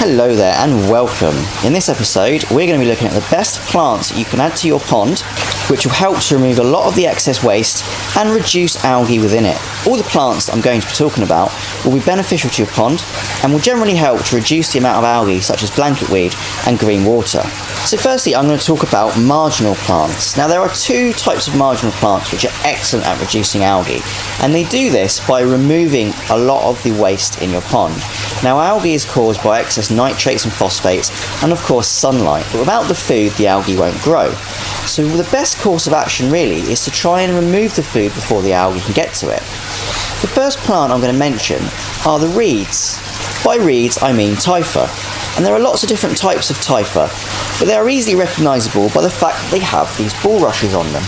Hello there and welcome. In this episode we're going to be looking at the best plants you can add to your pond which will help to remove a lot of the excess waste and reduce algae within it. All the plants that I'm going to be talking about will be beneficial to your pond and will generally help to reduce the amount of algae such as blanketweed and green water. So firstly I'm going to talk about marginal plants. Now there are two types of marginal plants which are excellent at reducing algae, and they do this by removing a lot of the waste in your pond. Now algae is caused by excess nitrates and phosphates and of course sunlight, but without the food the algae won't grow. So the best course of action really is to try and remove the food before the algae can get to it. The first plant I'm going to mention are the reeds. By reeds I mean Taifa, and there are lots of different types of Taifa, but they are easily recognisable by the fact that they have these bulrushes on them.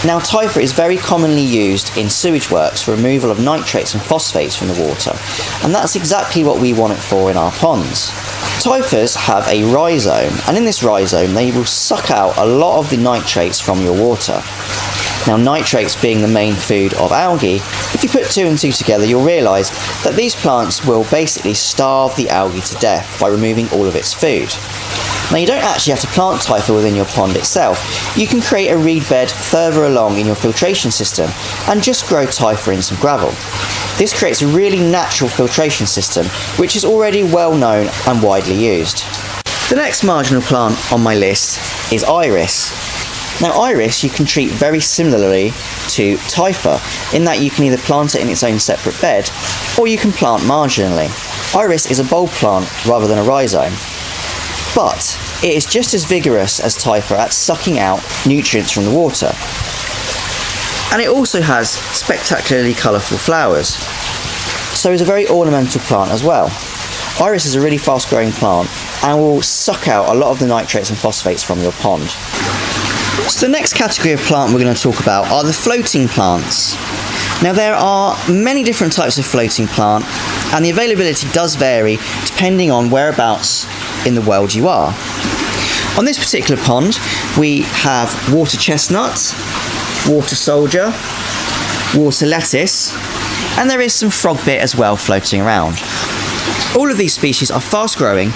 Now Taifa is very commonly used in sewage works for removal of nitrates and phosphates from the water, and that's exactly what we want it for in our ponds. Taifas have a rhizome, and in this rhizome they will suck out a lot of the nitrates from your water. Now nitrates being the main food of algae, if you put two and two together you'll realise that these plants will basically starve the algae to death by removing all of its food. Now you don't actually have to plant Taifa within your pond itself. You can create a reed bed further along in your filtration system and just grow Taifa in some gravel. This creates a really natural filtration system which is already well known and widely used. The next marginal plant on my list is iris. Now iris you can treat very similarly to Taifa in that you can either plant it in its own separate bed or you can plant marginally. Iris is a bulb plant rather than a rhizome, but it is just as vigorous as Taifa at sucking out nutrients from the water. And it also has spectacularly colourful flowers, so it's a very ornamental plant as well. Iris is a really fast growing plant and will suck out a lot of the nitrates and phosphates from your pond. So the next category of plant we're going to talk about are the floating plants. Now there are many different types of floating plant and the availability does vary depending on whereabouts in the world you are. On this particular pond we have water chestnut, water soldier, water lettuce, and there is some frogbit as well floating around. All of these species are fast growing,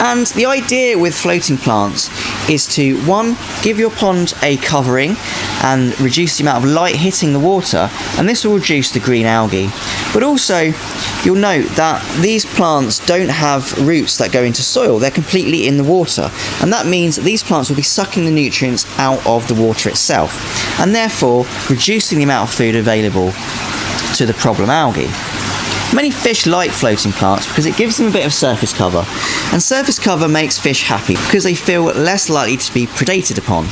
and the idea with floating plants is to, one, give your pond a covering and reduce the amount of light hitting the water, and this will reduce the green algae. But also, you'll note that these plants don't have roots that go into soil, they're completely in the water, and that means that these plants will be sucking the nutrients out of the water itself, and therefore reducing the amount of food available to the problem algae. Many fish like floating plants because it gives them a bit of surface cover, and surface cover makes fish happy because they feel less likely to be predated upon.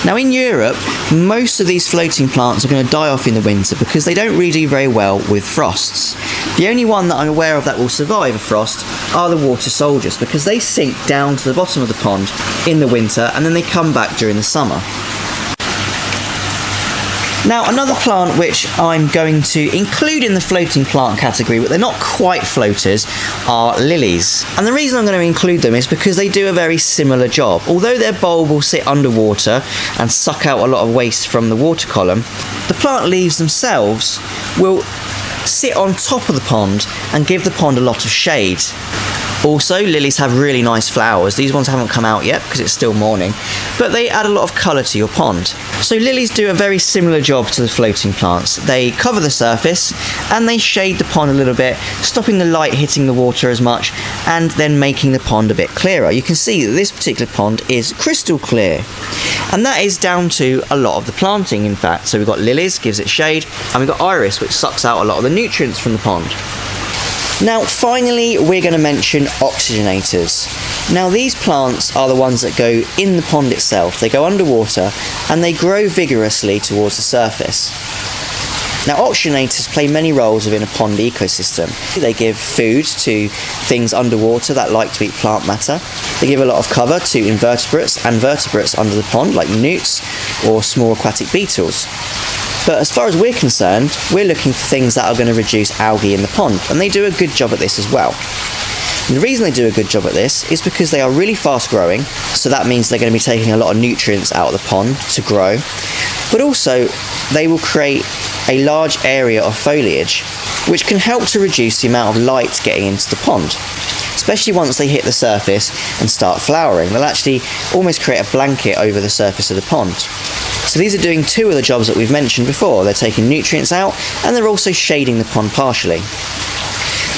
Now in Europe, most of these floating plants are going to die off in the winter because they don't really do very well with frosts. The only one that I'm aware of that will survive a frost are the water soldiers because they sink down to the bottom of the pond in the winter and then they come back during the summer. Now another plant which I'm going to include in the floating plant category, but they're not quite floaters, are lilies. And the reason I'm going to include them is because they do a very similar job. Although their bulb will sit underwater and suck out a lot of waste from the water column, the plant leaves themselves will sit on top of the pond and give the pond a lot of shade. Also, lilies have really nice flowers. These ones haven't come out yet because it's still morning, but they add a lot of colour to your pond. So lilies do a very similar job to the floating plants. They cover the surface and they shade the pond a little bit, stopping the light hitting the water as much and then making the pond a bit clearer. You can see that this particular pond is crystal clear, and that is down to a lot of the planting in fact. So we've got lilies, gives it shade, and we've got iris, which sucks out a lot of the nutrients from the pond. Now finally we're going to mention oxygenators. Now these plants are the ones that go in the pond itself. They go underwater and they grow vigorously towards the surface. Now oxygenators play many roles within a pond ecosystem. They give food to things underwater that like to eat plant matter. They give a lot of cover to invertebrates and vertebrates under the pond like newts or small aquatic beetles. But as far as we're concerned, we're looking for things that are going to reduce algae in the pond, and they do a good job at this as well. And the reason they do a good job at this is because they are really fast growing, so that means they're going to be taking a lot of nutrients out of the pond to grow, but also they will create a large area of foliage which can help to reduce the amount of light getting into the pond. especially once they hit the surface and start flowering. They'll actually almost create a blanket over the surface of the pond. So these are doing two of the jobs that we've mentioned before. They're taking nutrients out and they're also shading the pond partially.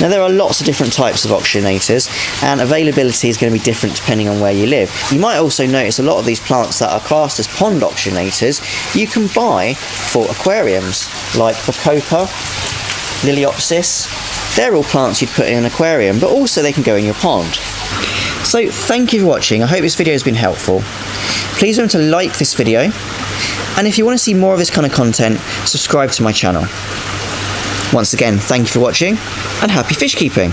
Now there are lots of different types of oxygenators, and availability is going to be different depending on where you live. You might also notice a lot of these plants that are classed as pond oxygenators you can buy for aquariums, like Bacopa, Liliopsis. They're all plants you'd put in an aquarium, but also they can go in your pond. So thank you for watching. I hope this video has been helpful. Please remember to like this video, and if you want to see more of this kind of content, subscribe to my channel. Once again, thank you for watching, and happy fish keeping!